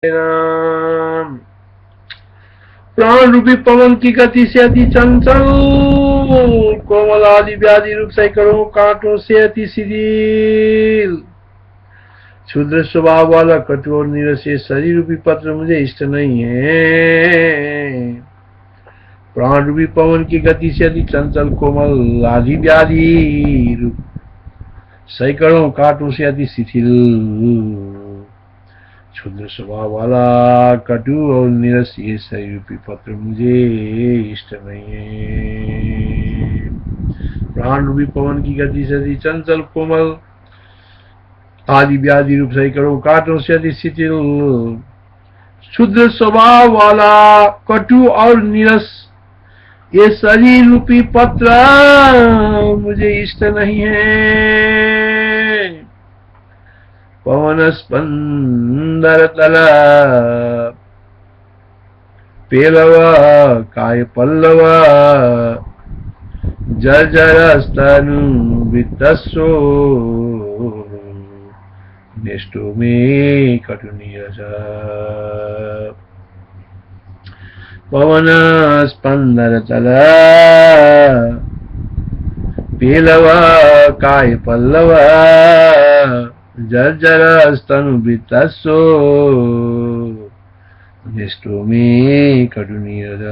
राम। प्राण रूपी पवन की गति से अति चंचल, कोमल आदि व्याधि रूप सैकड़ों कांटों से अति शिथिल, क्षुद्र स्वभाव वाला कठोर निरसीय शरीर रूपी पत्र मुझे इष्ट नहीं है। प्राण रूपी पवन की गति से अति चंचल, कोमल आदि व्याधि रूप सैकड़ों कांटों से अति शिथिल, क्षुद्र स्वभाव वाला कटु और निरस ये शरीर रूपी पत्र मुझे इष्ट नहीं है। प्राण रूपी पवन की गति से अति चंचल, कोमल आदि व्याधि रूप सैकड़ों कांटों से अति शिथिल, क्षुद्र स्वभाव वाला कटु और निरस ये शरीर रूपी पत्र मुझे इष्ट नहीं है। पवन स्पंदर तल पेलव काय पल्लव, जर्जर स्तनु वित्तस्सो नेष्टो में कटुनीरज। पवन स्पंदर तल पेलव काय पल्लव, जर्जर स्तनु वित्तस्सो नेष्टो में कटुनीरज।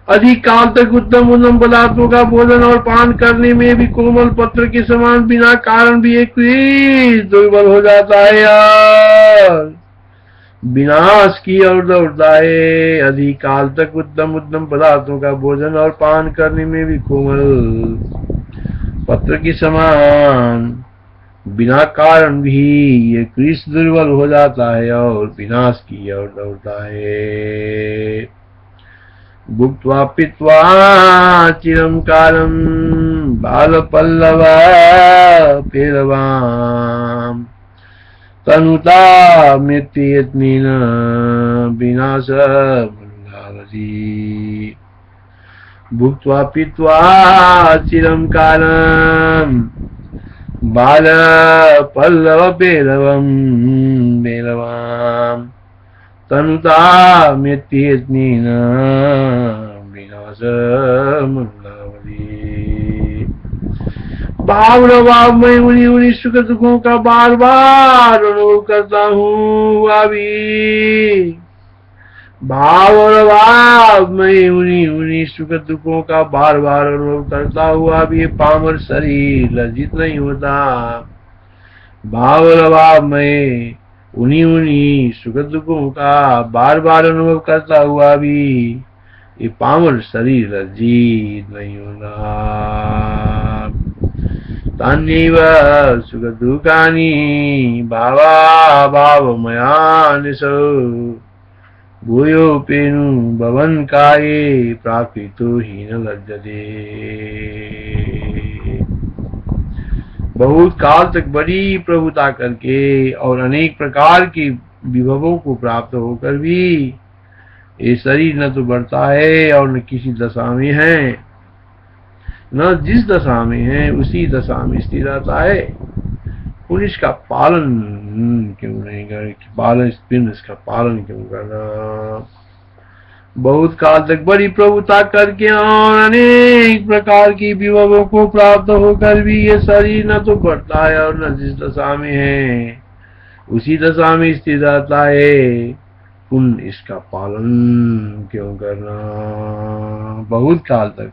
अधिक काल तक उत्तम उत्तम पदार्थों का भोजन और पान करने में भी कोमल पत्र के समान बिना कारण भी एक दुर्बल हो जाता है यार, विनाश की ओर दौड़ता है। अधिक काल तक उत्तम उत्तम पदार्थों का भोजन और पान करने में भी कोमल पत्र के समान बिना कारण भी ये कृष दुर्बल हो जाता है और विनाश की ओर दौड़ता है। भुक्त्वा पीत्वा चिरं कालं बाल पल्लव पेलवाम, तनुता मृत्युयत्नेन विनाश मनुलावती। भुक्त्वा पीत्वा चिरं कालं बाल पल्लव पेलवं पेलवाम, तनुता मृत्युयत्नेन विनाश मनुलावती। भाव न भाव मैं उन्हीं उन्हीं सुख दुखों का बार बार अनुभव करता हूँ अभी। भाव और भाव मैं उन्हीं उन्हीं सुख दुखों का बार बार अनुभव करता हुआ भी पामर शरीर लज्जित नहीं होता। भाव और भाव मैं उन्हीं उन्हीं सुख दुखों का बार बार अनुभव करता हुआ भी ये पामर शरीर लज्जित नहीं होता। तान्यैव सुख दुःखानि भावा भावमयानिशो, भूयोपेनु भवन काये प्राकृतो हीन लज्जते। बहुत काल तक बड़ी प्रभुता करके और अनेक प्रकार की विभवों को प्राप्त होकर भी ये शरीर न तो बढ़ता है और न किसी दशा में है, न जिस दशा में है उसी दशा में स्थिर रहता है। पुरुष इसका पालन क्यों नहीं कर, इसका पालन क्यों करना। बहुत काल तक बड़ी प्रभुता करके और अनेक प्रकार की विभवों को प्राप्त होकर भी ये शरीर न तो बढ़ता है और न जिस दशा में है उसी दशा में स्थिर रहता है। पुण्य इसका पालन क्यों करना। बहुत काल तक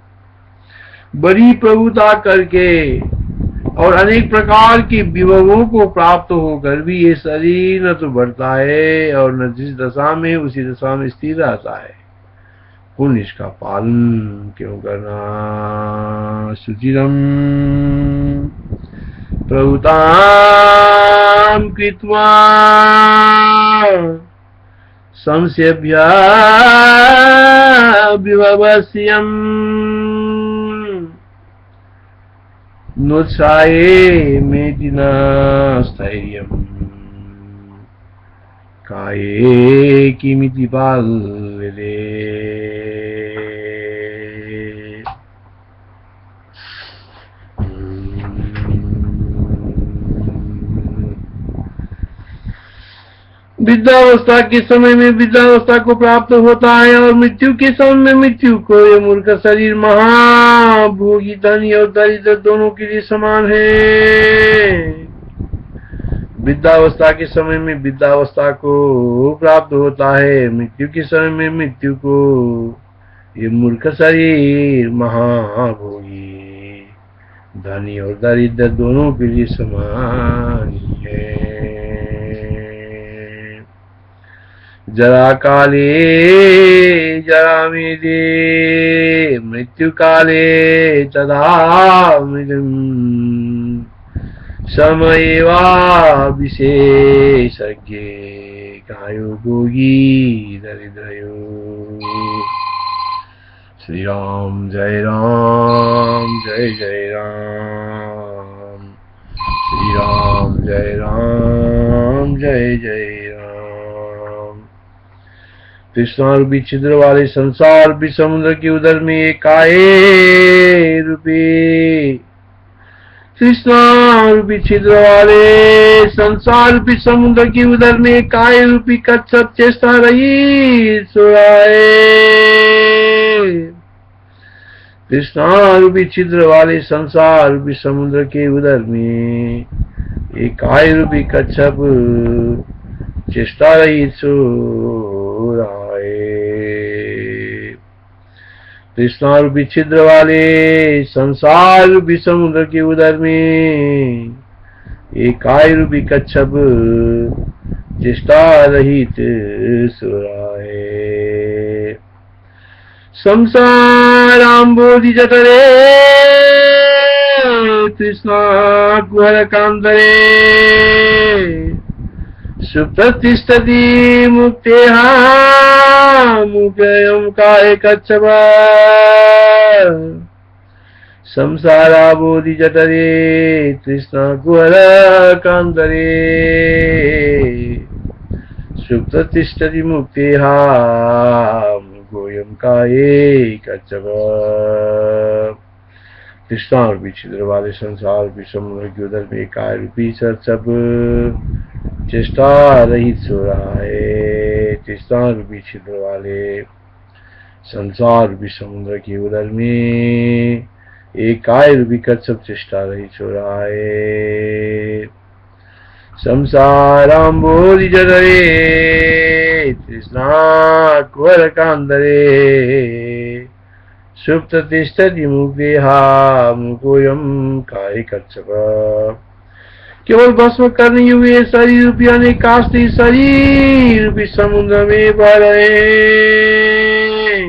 बड़ी प्रभुता करके और अनेक प्रकार की विभवों को प्राप्त होकर भी ये शरीर न तो बढ़ता है और न जिस दशा में उसी दशा में स्थिर रहता है। पुण्य इसका पालन क्यों करना। सुचिरम प्रभुतां कृत्वा संसेव्य विभवस्यम्, नोत्साहे मेति न स्थैर्यम्, काये किमिति बाल्यते। विद्यावस्था के समय में विद्यावस्था को प्राप्त होता है और मृत्यु के समय में मृत्यु को। ये मूर्ख शरीर महाभोगी, धनी और दरिद्र दोनों के लिए समान है। विद्यावस्था के समय में विद्यावस्था को प्राप्त होता है, मृत्यु के समय में मृत्यु को। ये मूर्ख शरीर महाभोगी, धनी और दरिद्र दोनों के लिए समान है। जरा काले जरामिदे मृत्यु काले तदा मृदम् समयेवा विशेषज्ञ कायो भोगी दरिद्रयो। श्री राम जय राम जय जय राम, श्री राम जय राम जय जय राम। कृष्णारूपी छिद्र वाले संसार भी समुद्र के उदर में एक काये रूपी, कृष्णारूपी छिद्र वाले संसार रूपी समुद्र के उदर में काय रूपी कच्छप चेष्टा रही सुराए। कृष्णारूपी छिद्र वाले संसार रूपी समुद्र के उदर में एक काय रूपी कच्छप चेष्टा रही सुराए। कृष्णारूपी छिद्र वाले संसार रूपी समुद्र के उदर में एक काय रूपी कच्छप चेष्टा रहित सुराए। संसाराम्बोधि जठरे कृष्णा कुहर कांतरे सुप्रतिष्ठति मुक्तेहा मुक्तयं काय कच्छप। संसाराबोधि जठरे कृष्ण कुहर कांतरे सुप्रतिष्ठति मुक्तेहा मुक्तयं काय कच्छप। कृष्णारूपी छिद्र वाले संसार रूपी समुद्र के उदर में काय रूपी कच्छप चेष्टा रहित सो रहा है। कृष्णारूपी छिद्र वाले संसार रूपी समुद्र के उदर में एक काय रूपी कच्छप चेष्टा रहित सो रहा है। संसाराम्बोधि जठरे कृष्णा कुहर कांतरे सुप्रतिष्ठति मुक्तेहा मुक्तयं काय कच्छप। केवल भस्म करने योग्य शरीर रूपी अनेक काष्ठ शरीर रूपी समुद्र में बह रहे हैं।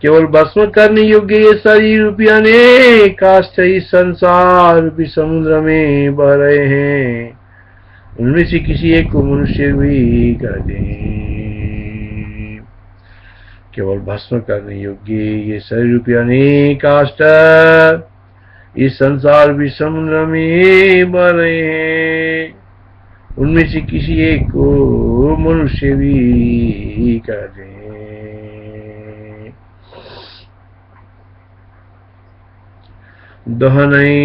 केवल भस्म करने योग्य ये शरीर रूपी अनेक काष्ठ इस संसार रूपी समुद्र में बह रहे हैं। उनमें से किसी एक को मनुष्य भी कर दें। केवल भस्म करने योग्य ये शरीर रूपी अनेक काष्ठ इस संसार भी समुद्र में बह रहे हैं। उनमें से किसी एक को मनुष्य भी कर दें। दहनै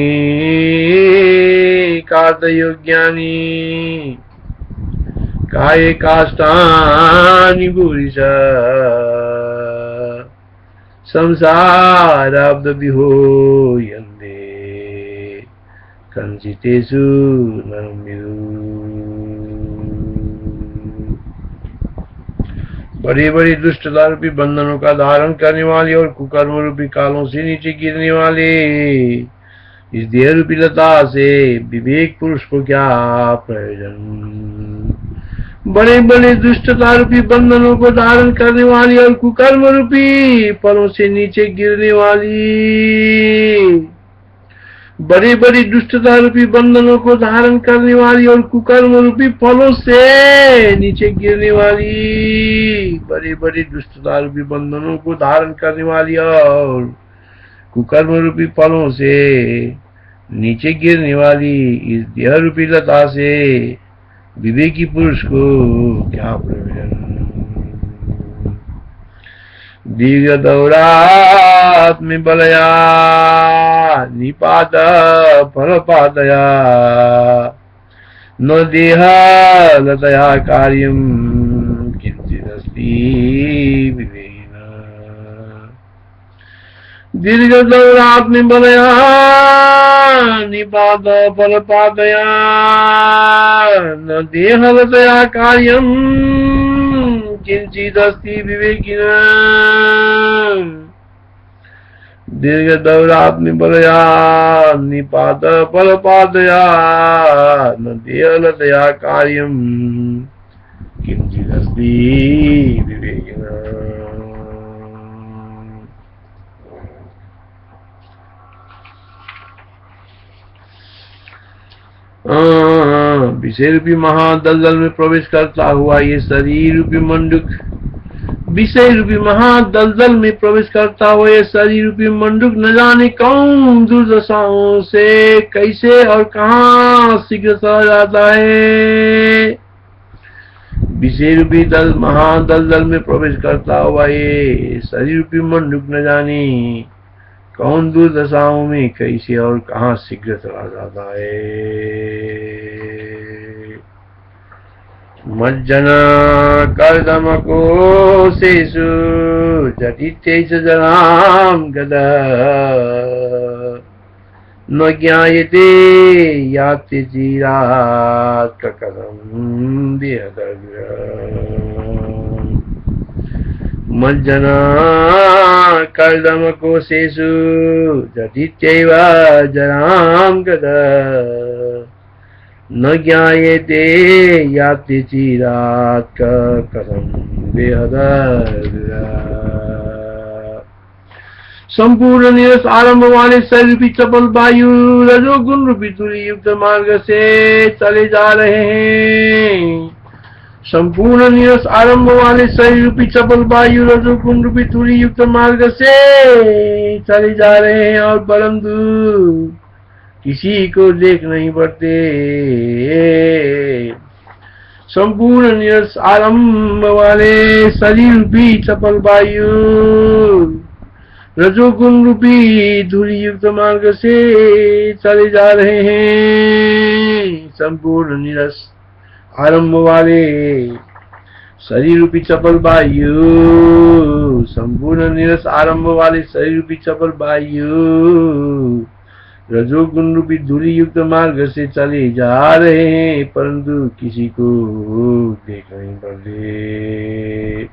कार्तयोग्यानि काय काष्ठानि भूरिश संसाराब्द विहोयन्ते कंचितेषु नरम्यु। बड़ी बड़ी दुष्टता रूपी बंधनों का धारण करने वाले और कुकर्म रूपी कालों से नीचे गिरने वाले इस देह रूपी लता से विवेक पुरुष को क्या प्रयोजन। बड़े बड़े दुष्टता रूपी बंधनों को धारण करने वाली और कुकर्म रूपी फलों से नीचे गिरने वाली, बड़ी बड़ी दुष्टता रूपी बंधनों को धारण करने वाली और कुकर्म रूपी फलों से नीचे गिरने वाली, बड़ी बड़ी दुष्टता रूपी बंधनों को धारण करने वाली और कुकर्म रूपी फलों से नीचे गिरने वाली इस देह रूपी लता से विवेकी पुरुष को क्या प्रयोजन। दीर्घ दौरात्म बलया निपात फलपातया न देहालतया कार्यं किञ्चिदस्ति विवेकिना दीर्घदौरात्मबलया निपात फलपातया न देहलतया कार्यं किञ्चिदस्ति विवेकिना दीर्घदौरात्मबलया निपात फलपातया न देहलतया कार्यं किञ्चिदस्ति विवेकिना। विषय रूपी महादलदल में प्रवेश करता हुआ ये शरीर रूपी मंडूक, विषय रूपी महादलदल में प्रवेश करता हुआ ये शरीर रूपी मंडूक न जाने कौन दुर्दशाओं से कैसे और कहां शीघ्र चला जाता है। विषय रूपी महादलदल में प्रवेश करता हुआ ये शरीर रूपी मंडूक न जाने कौन दुर्दशाओं में कैसे और कहां शीघ्र चला जाता है। मज्जना कर्दमको शेषु जटित्यैष जनां गदा न ज्ञायते याति चिरात् ककरं देहदग्रम्। मज्जना कर्दमकोशेषु जटित्यैव जरां गदा न ज्ञायते याति चिरात् ककरं देहदग्रम्। संपूर्ण निरस आरंभ वाले शरीर रूपी चपल वायु रजोगुण रूपी तुरी युक्त मार्ग से चले जा रहे हैं। संपूर्ण निरस आरंभ वाले शरीर रूपी चपल वायु रजोगुण रूपी तुरी युक्त मार्ग से चले जा रहे हैं और परंतु किसी को देख नहीं पड़ते। संपूर्ण निरस आरंभ वाले शरीर रूपी चपल वायु रजोगुण रूपी धूलि युक्त मार्ग से चले जा रहे हैं। संपूर्ण निरस आरंभ वाले शरीर रूपी चपल वायु, संपूर्ण निरस आरंभ वाले शरीर रूपी चपल वायु रजोगुण रूपी धूलि युक्त मार्ग से चले जा रहे हैं परंतु किसी को देख नहीं पड़ते।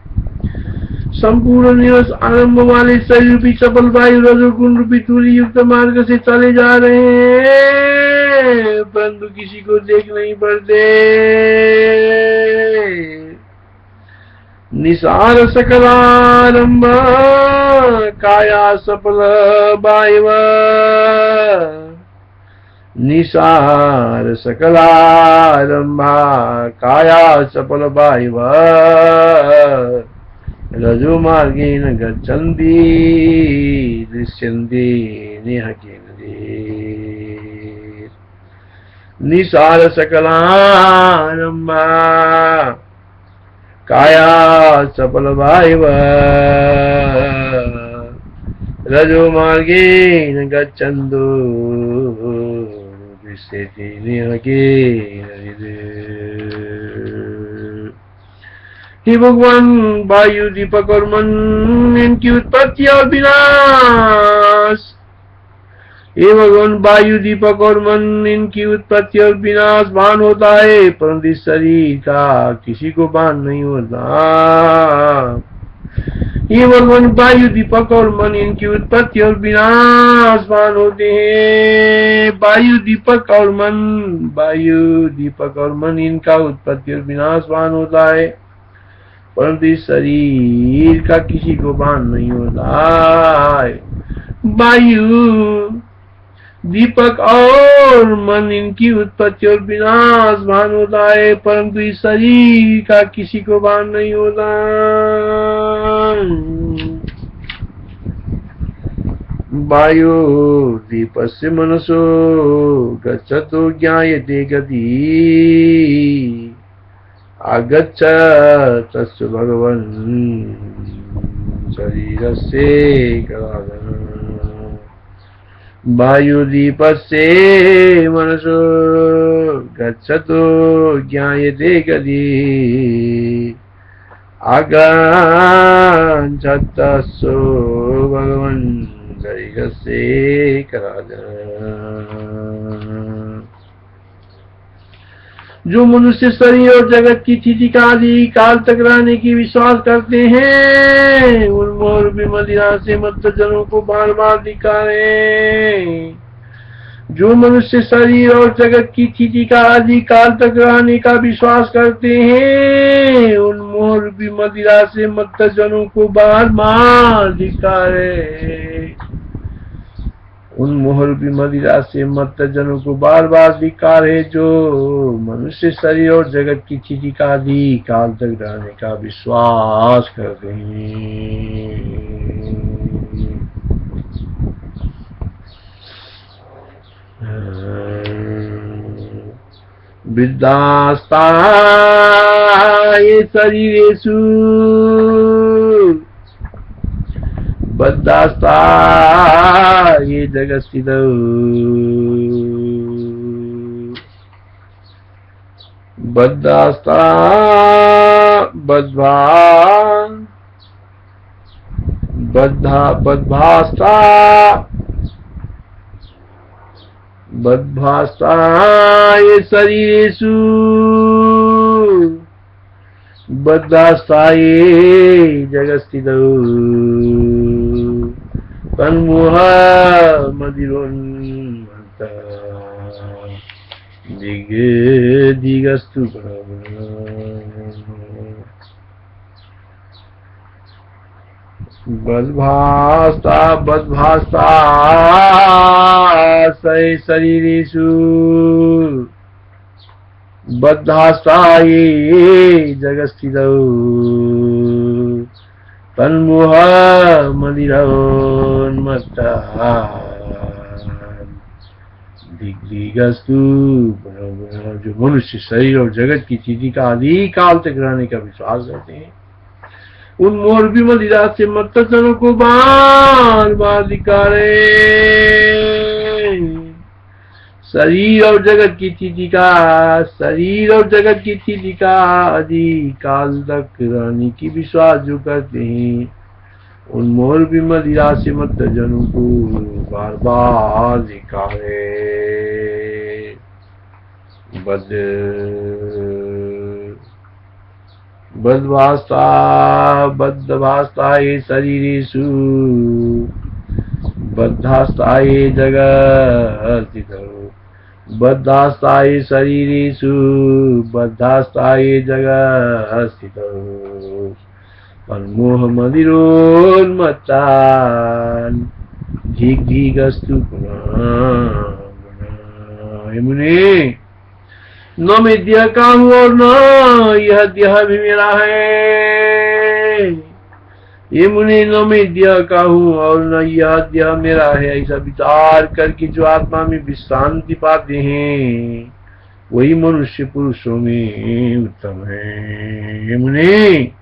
संपूर्ण निरस आरंभ वाले शरीर रूपी चपल वायु रजोगुण रूपी धूलि युक्त मार्ग से चले जा रहे हैं परंतु किसी को देख नहीं पड़ते। निसार सकलारंभ काया सफल वायव, निसार सकलारंभ काया सफल वायव रजो मार्गेण गच्छन्ति दृश्यन्ते नेह केनचित्। निसार सकलारंभ काया सफल वायव रजो मार्गेण गच्छन्तो दृश्यते नेह केनचित्। हे भगवान, वायु दीपक और मन इनकी उत्पत्ति और विनाश, हे भगवान वायु दीपक और मन इनकी उत्पत्ति और विनाश भान होता है परंतु इस शरीर का किसी को भान नहीं होता। ये भगवान वायु दीपक और मन इनकी उत्पत्ति और विनाश भान होते हैं। वायु दीपक और मन इनका उत्पत्ति और विनाश भान होता है परंतु इस शरीर का किसी को भान नहीं होता है। वायु दीपक और मन इनकी उत्पत्ति और विनाश भान होता है परंतु इस शरीर का किसी को भान नहीं होता। वायु दीपस्य मनसो गच्छतो ज्ञायते गति, आगच्छ तस्य भगवन् शरीरस्य कलादन। वायुदीपस्य मनसो गच्छतो ज्ञायते गति आगच्छतस्सो भगवन् दैगसे कराजन। जो मनुष्य शरीर और जगत की स्थिति का आदि काल तक रहने की विश्वास करते हैं, उन मोर मदिरा से मत जनों को बार बार धिक्कारें। जो मनुष्य शरीर और जगत की स्थिति का आदि काल तक रहने का विश्वास करते हैं, उन मोर मदिरा से मत जनों को बार बार धिक्कारें। उन मोहर भी मदिरा से मत जनों को बार बार धिक्कार है, जो मनुष्य शरीर और जगत की स्थिति का आदि काल तक रहने का विश्वास करते हैं। विद्यास्ताये शरीरेषु बद्धास्ता ये जगस्थितौ बद्धास्ता बद्धास्ता ये शरीरेषु बद्धास्ता ये जगस्थितौ तन्मोह मदिरोन्मत्ता दिगस्तु बद्भास्ता सै शरीरेषु बद्धास्ता ये जगस्थितौ तन्मोह मदिरोन्मत्ता दिग्दिगस्तु। जो मनुष्य शरीर और जगत की स्थिति का आदि काल तक रहने का विश्वास करते हैं, उन मोर भी मदिरा से मत जनों को बार बार धिक्कारे। शरीर और जगत की स्थिति का आदि काल तक रहने की विश्वास जो करते हैं, उन मोर भी मदिरा से मत जनों को बार बार धिक्कारे। बद्धभास्ता ये शरीरेषु बद्धास्ता ये जगस्थितौ बद्धास्ता ये शरीरेषु बद्धास्ता ये जगस्थितौ तन्मोह मदिरोन्मत्ता दिग्दिगस्तु पुनः। मुने न मैं देह का हूँ और न यह देह भी मेरा है। ये मुनि न मैं देह का हूँ और न यह देह मेरा है, ऐसा विचार करके जो आत्मा में विश्रांति पाते हैं, वही मनुष्य पुरुषों में उत्तम है। ये मुनि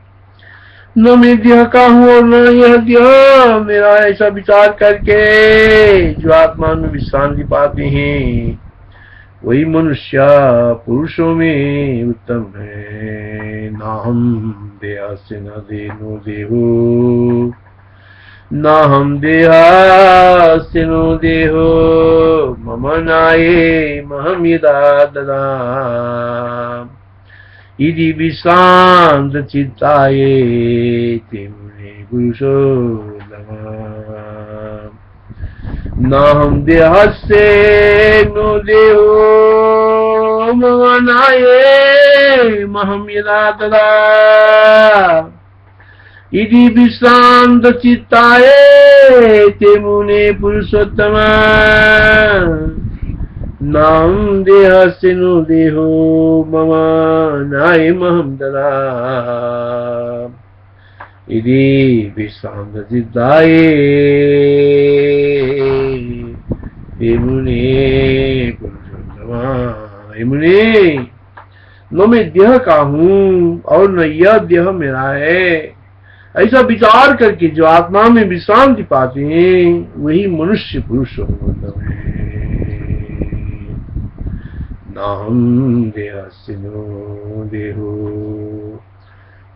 न मैं देह का हूँ और न यह देह मेरा, ऐसा विचार करके जो आत्मा में विश्रांति पाते हैं, वही मनुष्य पुरुषों में उत्तम है। ना हम देह से न देनो देहो, ना हम देह से नो देहो, मम नाये महम यदा ददा इति विश्रांत चित्ताये ते मुने पुरुषोत्तम। न हम देह से नो देहो, मम नाये महम यदा तदा इति विश्रांत चित्ताये ते मुने पुरुषोत्तम। नाम देह से नो देहो, मम नाये महम तदा इति विश्रांत चित्ताये ते मुने पुरुषोत्तम। हे मुने, न मैं देह का हूँ और न यह देह मेरा है, ऐसा विचार करके जो आत्मा में विश्रांति पाते हैं, वही मनुष्य पुरुषोत्तम है। नाहं देहस्सिनो देहो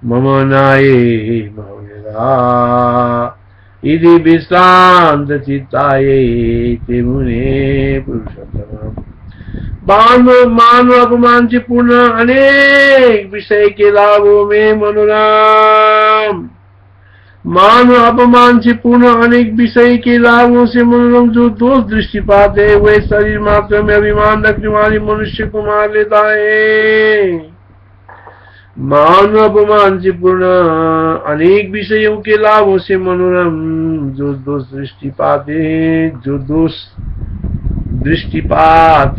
मम नाये मौर्यदा इति विश्रांत चित्ताये ते मुने पुरुषोत्तम। मान अपमान से पूर्ण अनेक विषय के लाभों में मनोरम, मान अपमान से पूर्ण अनेक विषय के लाभों से मनोरम जो दोष दृष्टिपात है वह शरीर मात्र में अभिमान रखने वाले मनुष्य को मार लेता है। मान अपमान से पूर्ण अनेक विषयों के लाभों से मनोरम जो दोष दृष्टिपात है, जो दोष दृष्टिपात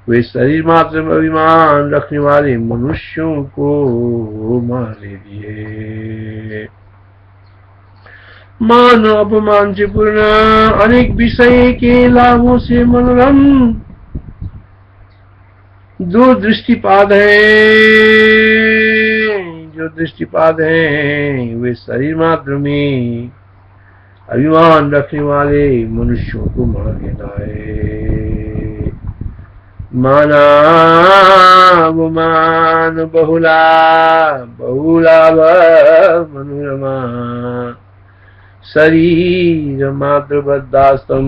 वे शरीर मात्र में अभिमान रखने वाले मनुष्यों को मार ले दिए। मान अपमान से पूर्ण अनेक विषय के लाभों से मनोरम जो दृष्टिपात है, जो दृष्टिपात है वे शरीर मात्र में अभिमान रखने वाले मनुष्यों को मार देता है। माना मान बहुला बहुला मनोरमा शरीर मात्र बद्दास्तम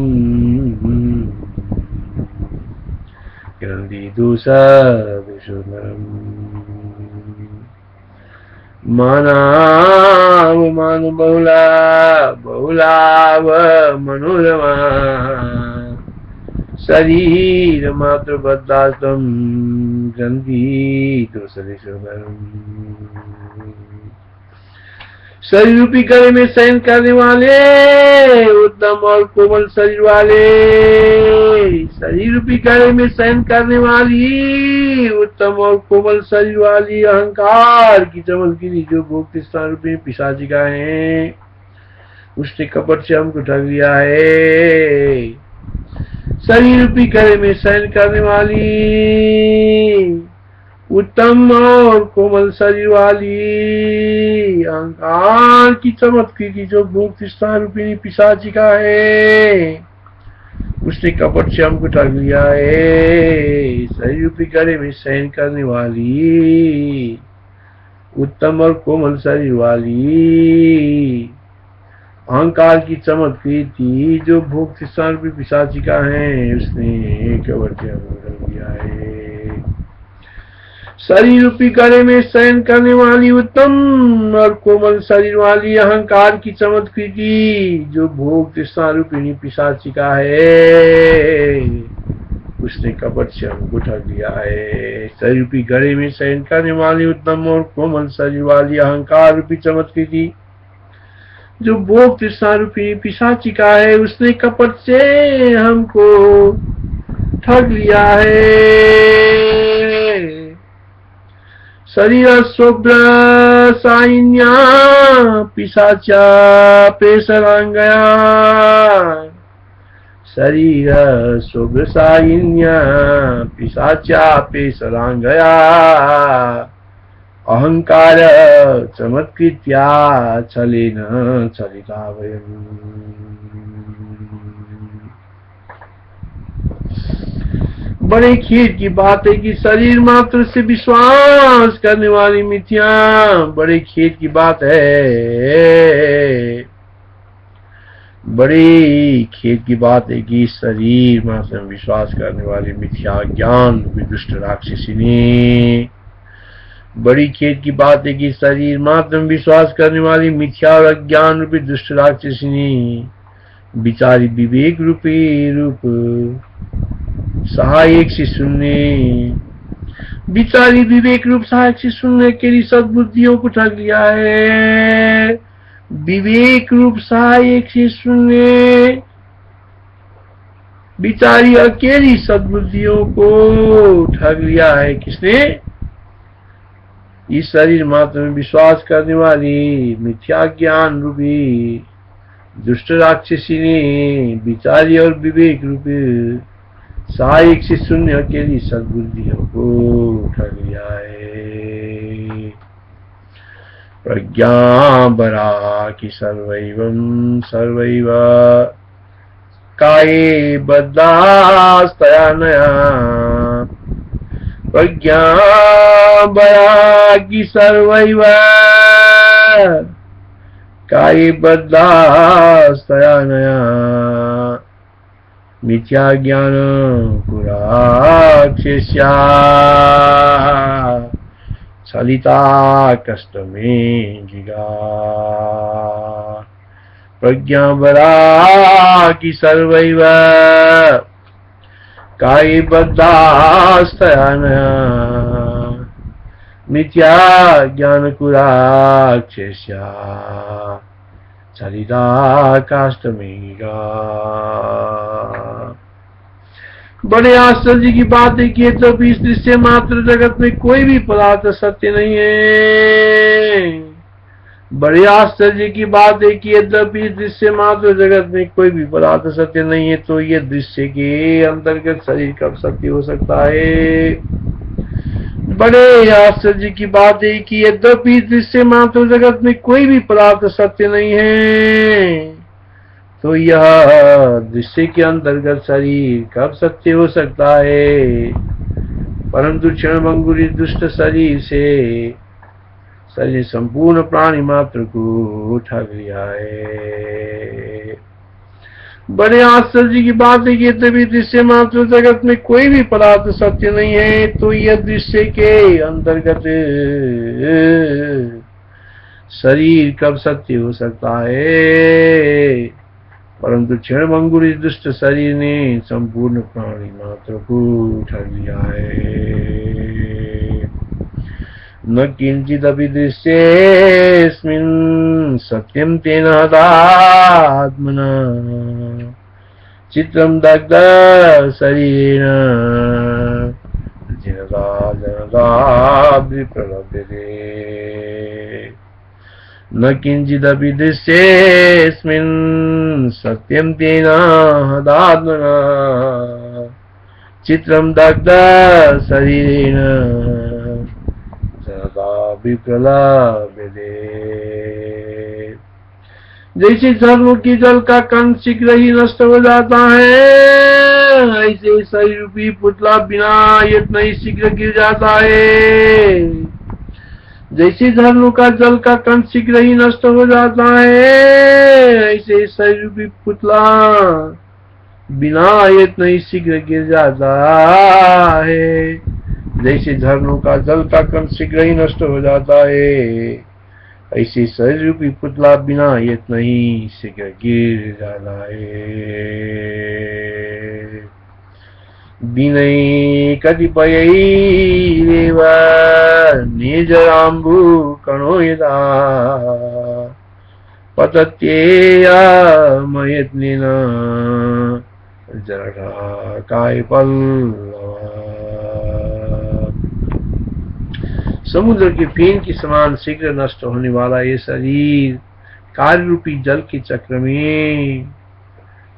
क्रंदी दूसर माना मान बहुला बहुला मनोरमा शरीर मात्र बद्दास्तम ग्रंथि दोषम। शरीर रूपी गले में शयन करने वाले उत्तम और कोमल शरीर वाले, शरीर रूपी गले में शयन करने वाली उत्तम और कोमल शरीर वाली अहंकार की चमत्कारी जो भोग तृष्णा रूपी पिशाचिका है उसने कपट से हमको ठग लिया है। शरीर रूपी गले में शयन करने वाली उत्तम और कोमल शरीर वाली अहंकार की चमत्कारी जो भोग तृष्णा रूपी पिशाचिका है उसने कपट से हमको ठग लिया है। शरीर रूपी गले में शयन करने वाली उत्तम और कोमल शरीर वाली अहंकार की चमत्कारी थी जो भोग तृष्णा रूपी पिशाचिका है उसने कपट से हमको ठग लिया है। शरीर रूपी गले में शयन करने वाली उत्तम और कोमल शरीर वाली अहंकार की चमत्कृति जो भोग तृष्णा रूपिणी पिशाचिका है उसने कपट से हमको ठग लिया है। शरीर रूपी गले में शयन करने वाली उत्तम और कोमल शरीर वाली अहंकार रूपी चमत्कृति जो भोग तृष्णा रूपिणी पिशाचिका है उसने कपट से हमको ठग लिया है। शरीर शुभ्र साइन्या पिशाचा पेशरांगया, शरीर शुभ्र साइन्या पिशाचा पेशरांगया अहंकार चमत्कृत्या छलेन चलिता वयम्। बड़े खेद की बात है कि शरीर मात्र से विश्वास करने वाली मिथ्या, बड़े खेद की बात है, बड़ी खेद की बात है कि शरीर मात्र में विश्वास करने वाली मिथ्या ज्ञान दुष्ट राक्षसिनी, बड़ी खेद की बात है कि शरीर मात्र में विश्वास करने वाली मिथ्या और अज्ञान रूपी दुष्ट राक्षसिनी बिचारी विवेक रूपी रूप सहायक से सुनने, बिचारी विवेक रूप सहायक से सुनने के लिए सद्बुद्धियों को ठग लिया है। विवेक रूप सहायक से सुनने बिचारी अकेली सद्बुद्धियों को ठग लिया है। किसने? इस शरीर मात्र में विश्वास करने वाली मिथ्या ज्ञान रूपी दुष्ट राक्षसी ने बिचारी और विवेक रूपी सहायक से शून्य अकेली सद्बुद्धियों को ठग लिया है। प्रज्ञा बरा कि सर्वैवं सर्वैव काये बद्धास्तयानया प्रज्ञा वैरागी सर्वैव काये बद्धास्तयानया मिथ्या ज्ञान कुराक्षेस्या चलिता कष्ट में जिगा प्रज्ञा वैरागी सर्वैव काये बद्धास्तयानया मिथ्या ज्ञान कुराक्षेस्या चलिता कष्ट में जिगा। बड़े आश्चर्य की बात है कि जब इस दृश्य मात्र जगत में कोई भी पदार्थ सत्य नहीं है। बड़े आश्चर्य की बात है कि यद्यपि इस दृश्य मात्र जगत में कोई भी पदार्थ सत्य नहीं है, तो यह दृश्य के अंतर्गत शरीर कब सत्य हो सकता है। बड़े आश्चर्य की बात है कि यद्यपि इस दृश्य मात्र जगत में कोई भी पदार्थ सत्य नहीं है, तो यह दृश्य के अंतर्गत शरीर कब सत्य हो सकता है। परंतु क्षणभंगुर दुष्ट शरीर से शरीर संपूर्ण प्राणी मात्र को ठग लिया है। बड़े आश्चर्य की बात है कि यद्यपि दृश्य मात्र जगत में कोई भी पदार्थ सत्य नहीं है, तो यह दृश्य के अंतर्गत शरीर कब सत्य हो सकता है। परंतु क्षणभंगुर इस दुष्ट शरीर ने संपूर्ण प्राणी मात्र को ठग लिया है। न किंचिदपि दृश्येऽस्मिन् सत्यं तेन हतात्मना चित्रं दग्ध शरीरेण जनता जनता विप्रलभ्यते। न किंचिदपि दृश्येऽस्मिन् सत्यं तेन हतात्मना चित्रं दग्ध शरीरेण विप्रलभ्यते। जैसे धर्म की जल का कण शीघ्र ही नष्ट हो जाता है, ऐसे शरीर रूपी पुतला बिना यत्न ही शीघ्र गिर जाता है। जैसे धर्म का जल का कण शीघ्र ही नष्ट हो जाता है, ऐसे शरीर रूपी पुतला बिना यत्न ही शीघ्र गिर जाता है। जैसे झरनों का जल का कण शीघ्र ही नष्ट हो जाता है, ऐसे शरीर रूपी पुतला बिना यत्न ही शीघ्र गिर जाता है। विनय कतिपयैरेव निजराम्बु कणो यदा पतत्येयमयत्नेन जरठा कायपल्लवा। समुद्र के फेन के समान शीघ्र नष्ट होने वाला ये शरीर कार्य रूपी जल के चक्र में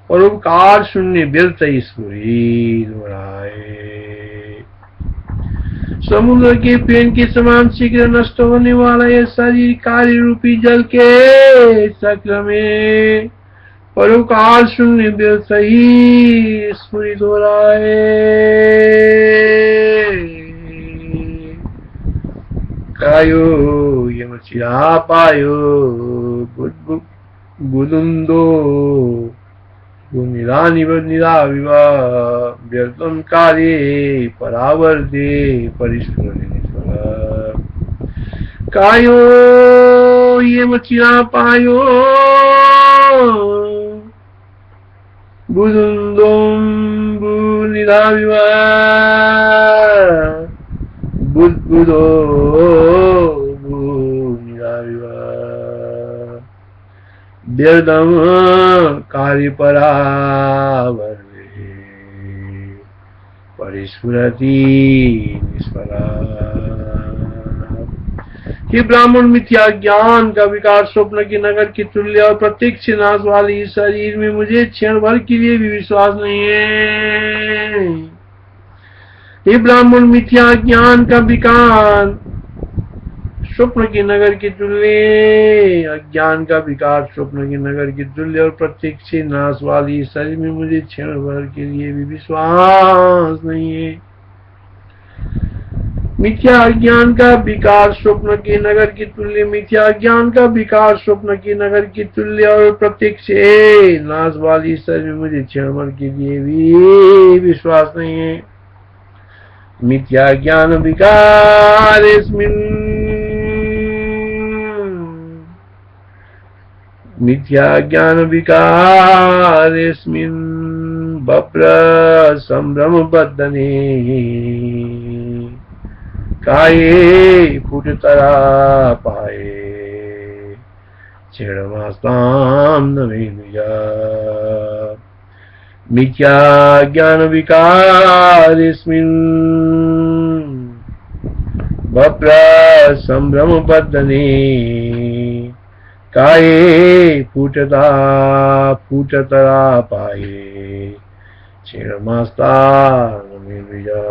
परोपकार शून्य व्यर्थ स्फुरित हो रहा है। समुद्र के फेन के समान शीघ्र नष्ट होने वाला यह शरीर कार्य रूपी जल के चक्र में परोपकार शून्य व्यर्थ ही स्फुरित हो रहा है। कायो यमचिरापायो बुदुन्दो निराविव व्यर्थं कार्ये परावर्ते परिस्फुरति। कायो यमचिरापायो बुदुन्दो निराविव बुद्बुदो व्यर्थम कार्य परावर्ते परिस्फुरति निष्फला। कि ब्राह्मण मिथ्या ज्ञान का विकार स्वप्न के नगर की तुल्य और प्रत्यक्ष नाश वाली इस शरीर में मुझे क्षण भर के लिए भी विश्वास नहीं है। ये ब्राह्मण मिथ्या ज्ञान का विकार स्वप्न के नगर के तुल्य, अज्ञान का विकार स्वप्न के नगर के तुल्य, और प्रत्यक्ष से नाश वाली शरीर में मुझे क्षण भर के लिए भी विश्वास नहीं है। मिथ्या अज्ञान का विकार स्वप्न के नगर के तुल्य, मिथ्या ज्ञान का विकार स्वप्न के नगर के तुल्य, और प्रत्यक्ष से नाश वाली शरीर में मुझे क्षण भर के लिए भी विश्वास नहीं है। मिथ्या ज्ञान विकारेस्मिन्, मिथ्या ज्ञान विकारेस्मिन् बप्र संभ्रम बद्धने, काये फुटतरा पाए क्षीणमास्तां नवीनुया। मिथ्या ज्ञान विकारेस्मिन् बप्र संभ्रम बद्धने, काये फूटतरा पाए क्षीणमास्तां नवीनुया।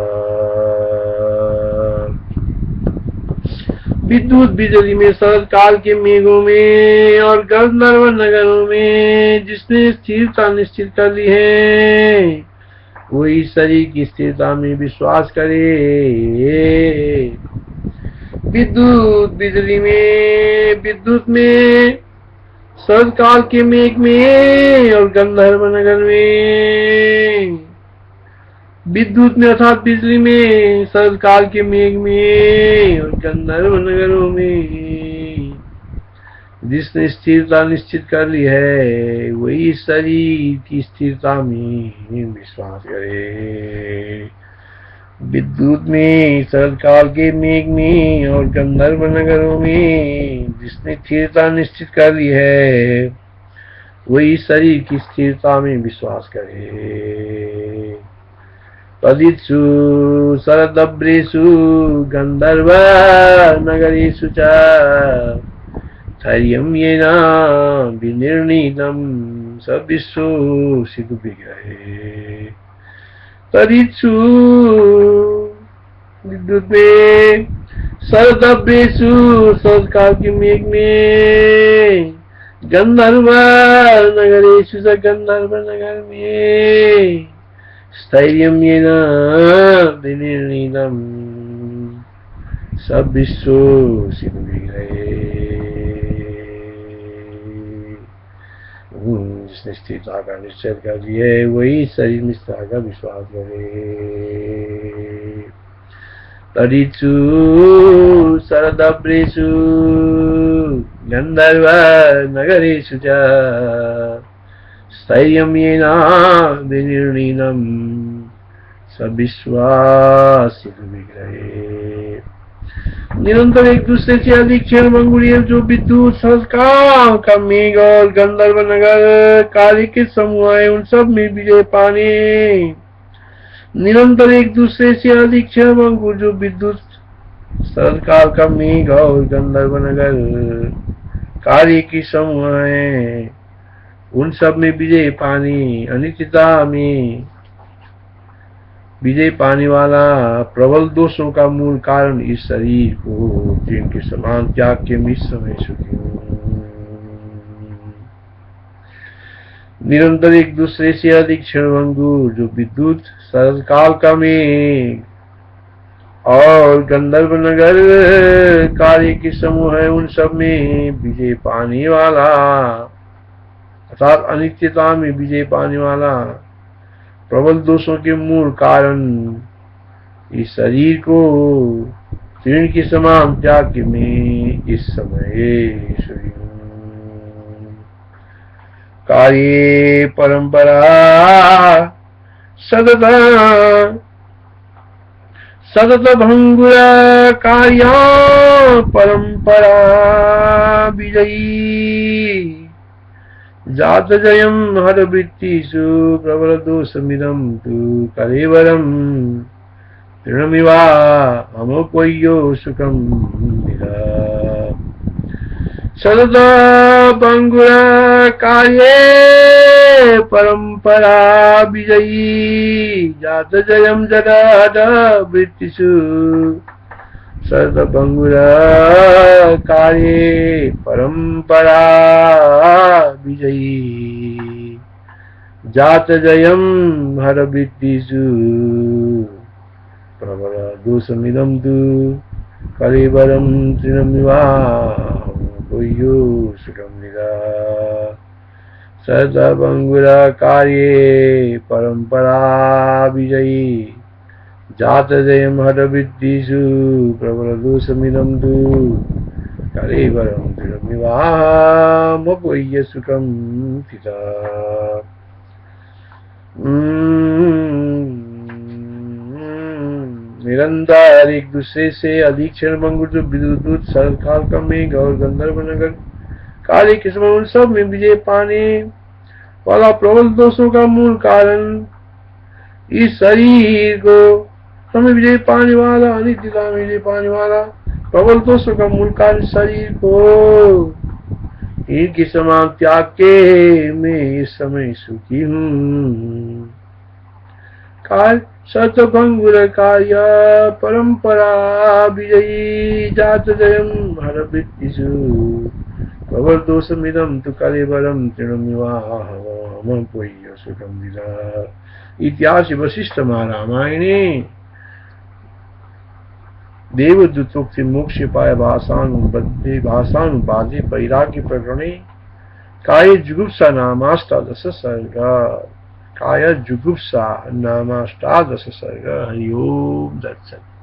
विद्युत बिजली में, शरद काल के मेघों में और गंधर्व नगरों में जिसने स्थिरता निश्चित कर ली है, वही शरीर की स्थिरता में विश्वास करे। विद्युत बिजली में, विद्युत में, शरद काल के मेघ में और गंधर्व नगर में, विद्युत में अर्थात बिजली में, शरद काल के मेघ में और गंधर्व नगरों में जिसने स्थिरता निश्चित कर ली है, वही शरीर की स्थिरता में विश्वास करे। विद्युत में, शरद काल के मेघ में और गंधर्व नगरों में जिसने स्थिरता निश्चित कर ली है, वही शरीर की स्थिरता में विश्वास करे। तदित्सु शरदभ्रेषु गंधर्व नगरेषु च स्थैर्यं येन विनिर्णीतं सविश्वो सिद्धु विग्रहे। तदित्सु विद्युत में, शरदभ्रेषु शरद काल के मेघ में, गंधर्व नगरेषु च गंधर्व नगर में स्थैर्यं येन विनिर्णीतं सविश्वो सिद्धु विग्रहे। जिसने स्थिरता का निश्चय कर लिया है, वही शरीर में स्थिरता का विश्वास करे। तदित्सु शरदभ्रेषु गंधर्व नगरेषु च स्थैर्यं येन विनिर्णीतं सविश्वा सिद्धु विग्रहे। निरंतर एक दूसरे से अधिक क्षण मंगुलियन जो विद्युत संस्कार का मेघ और गंधर्व नगर कार्य के समूह है, उन सब में विजय पाने। निरंतर एक दूसरे से अधिक क्षण मंगुल जो विद्युत संस्कार का मेघ और गंधर्व नगर कार्य की समूह है, उन सब में विजय पाने, अनित्यता में विजय पाने वाला प्रबल दोषों का मूल कारण इस शरीर को जिनके समान त्याग के मिश्र में सुखी हूं। निरंतर एक दूसरे से अधिक क्षणभंगुर जो विद्युत शरद काल का मेघ और गंधर्व नगर कार्य के समूह है, उन सब में विजय पाने वाला अर्थात अनित्यता में विजय पाने वाला प्रबल दोषों के मूल कारण इस शरीर को तृण के समान त्याग में इस समय कार्य परंपरा सतत भंगुर कार्य परंपरा विजयी जात जयम हर वृत्तिषु प्रबल दोषमिदं तु कलेवरं तृणमिवा अमुपय्यो सुखं निरा। सतत भंगुर कार्ये परंपरा विजयी जात जयम जदा वृत्तिषु सर्वभंगुर कार्ये परंपरा विजयी जात जयम हर वृत्तिषु प्रबल दोषमिदं तु कलेवरं तृणमिवायो सुखं निदा सर्वभंगुर कार्ये परंपरा विजयी जात जयम हर वृत्तिषु प्रबल दोषमिदं तु कलेवरं तृणमिवायो सुखं निदा। निरंतर एक दूसरे से अधिक क्षण मंगुर जो विद्युत सरल काल का मेघ और गंधर्व नगर काली किस्म उन सब में विजय पाने वाला प्रबल दोषों का मूल कारण इस शरीर को हमें विजय पाने वाला अनित्यता में विजय पाने वाला प्रबल दोषों का मूल कारण शरीर को इनकी समान त्याग के मैं इस समय सुखी हूँ। काल सतभंगुर कार्य परंपरा विजयी जात जयम हर वृत्तिषु प्रबल दोषमिदं तु कलेवरं तृणमिवाहमं सुखं दिदा। इतिहास वशिष्ठ महारामायणे देवदूतोक्ति मोक्ष पाय भाषानुवादे वैराग्य प्रकरणे काय जुगुप्सा नामाष्टादश सर्ग काय जुगुप्सा नामाष्टादश सर्ग। हरि ओम दत्सत्।